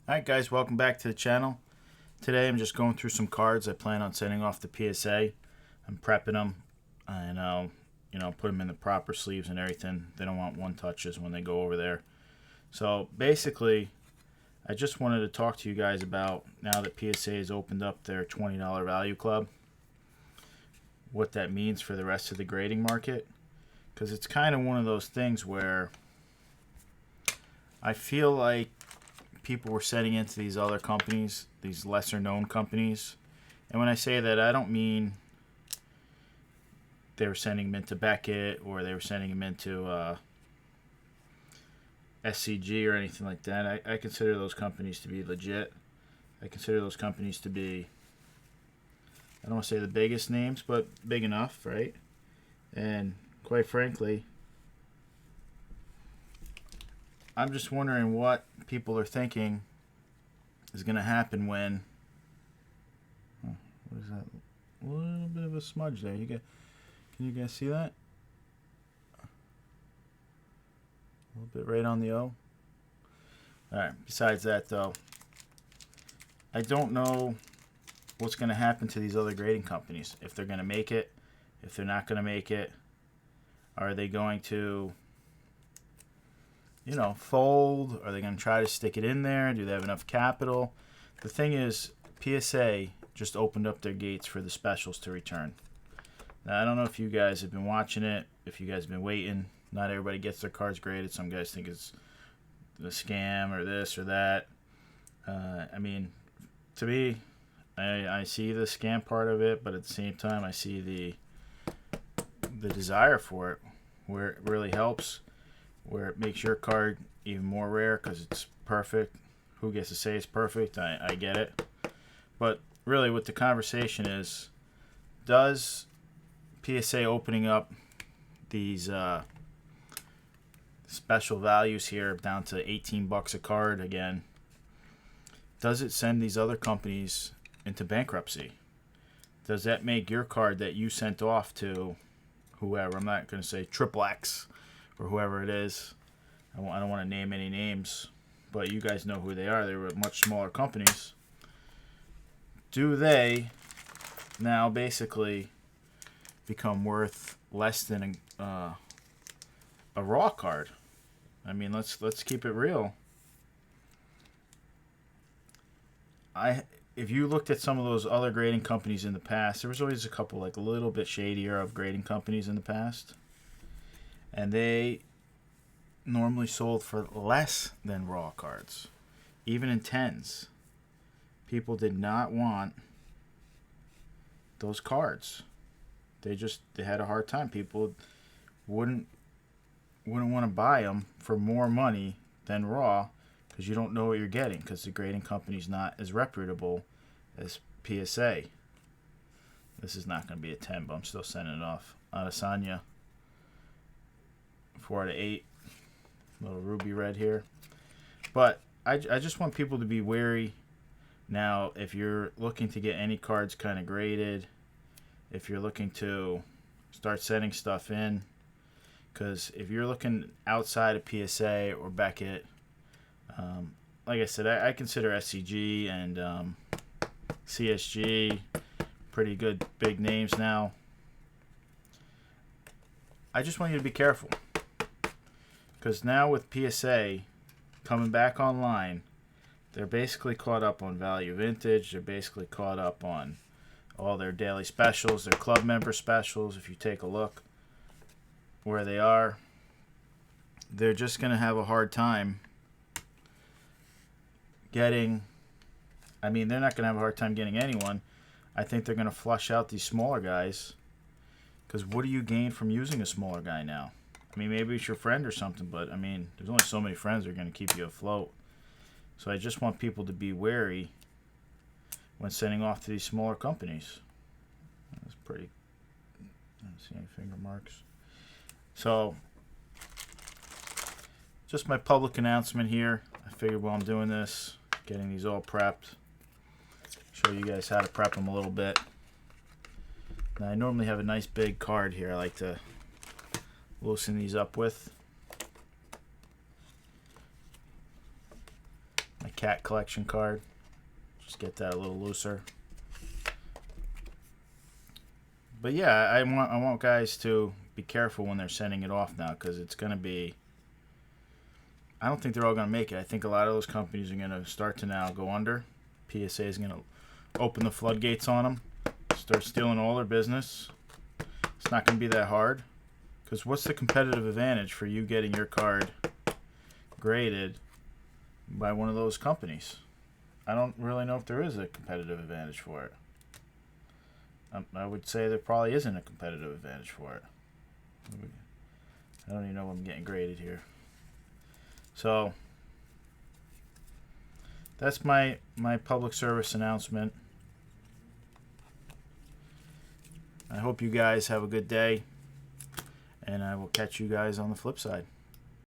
Alright guys, welcome back to the channel. Today I'm just going through some cards I plan on sending off to PSA. I'm prepping them and I'll put them in the proper sleeves and everything. They don't want one touches when they go over there. So basically I just wanted to talk to you guys about, now that PSA has opened up their $20 value club, what that means for the rest of the grading market. Because it's kind of one of those things where I feel like people were setting into these other companies, these lesser known companies. And when I say that, I don't mean they were sending them into Beckett or they were sending them into SCG or anything like that. I consider those companies to be legit. I consider those companies to be, I don't want to say the biggest names, but big enough, right? And quite frankly, I'm just wondering what people are thinking is going to happen when... Oh, what is that? A little bit of a smudge there. Can you guys see that? A little bit right on the O. Alright, besides that though, I don't know what's going to happen to these other grading companies. If they're going to make it, if they're not going to make it. Are they going to, fold? Are they going to try to stick it in there? Do they have enough capital? The thing is, PSA just opened up their gates for the specials to return. Now, I don't know if you guys have been watching it, if you guys have been waiting. Not everybody gets their cards graded. Some guys think it's a scam or this or that. To me, I see the scam part of it, but at the same time, I see the desire for it, where it really helps, where it makes your card even more rare because it's perfect. Who gets to say it's perfect? I get it. But really what the conversation is, does PSA opening up these special values here down to $18 a card again, does it send these other companies into bankruptcy? Does that make your card that you sent off to whoever, I'm not going to say Triple X or whoever it is, I don't want to name any names, but you guys know who they are. They were much smaller companies. Do they now basically become worth less than a raw card? I mean, let's keep it real. If you looked at some of those other grading companies in the past, there was always a couple like a little bit shadier of grading companies in the past, and they normally sold for less than raw cards, even in tens. People did not want those cards. They had a hard time. People wouldn't want to buy them for more money than raw because you don't know what you're getting, because the grading company's not as reputable as PSA. This is not going to be a 10, but I'm still sending it off. Adesanya, 4 out of 8. Little ruby red here. But I just want people to be wary now. If you're looking to get any cards kind of graded, if you're looking to start sending stuff in, because if you're looking outside of PSA or Beckett, like I said, I consider SCG and CSG pretty good big names now. I just want you to be careful, because now with PSA coming back online, they're basically caught up on value vintage. They're basically caught up on all their daily specials, their club member specials. If you take a look where they are, they're just going to have a hard time getting, they're not going to have a hard time getting anyone. I think they're going to flush out these smaller guys, because what do you gain from using a smaller guy now? Maybe it's your friend or something, but there's only so many friends that are going to keep you afloat. So I just want people to be wary when sending off to these smaller companies. That's pretty, I don't see any finger marks. So just my public announcement here. I figured while I'm doing this, getting these all prepped, show you guys how to prep them a little bit. Now, I normally have a nice big card here I like to loosen these up with. My cat collection card. Just get that a little looser. But yeah, I want guys to be careful when they're sending it off now, because it's going to be... I don't think they're all going to make it. I think a lot of those companies are going to start to now go under. PSA is going to open the floodgates on them, start stealing all their business. It's not going to be that hard, because what's the competitive advantage for you getting your card graded by one of those companies? I don't really know if there is a competitive advantage for it. I would say there probably isn't a competitive advantage for it. I don't even know what I'm getting graded here. So that's my public service announcement. I hope you guys have a good day, and I will catch you guys on the flip side.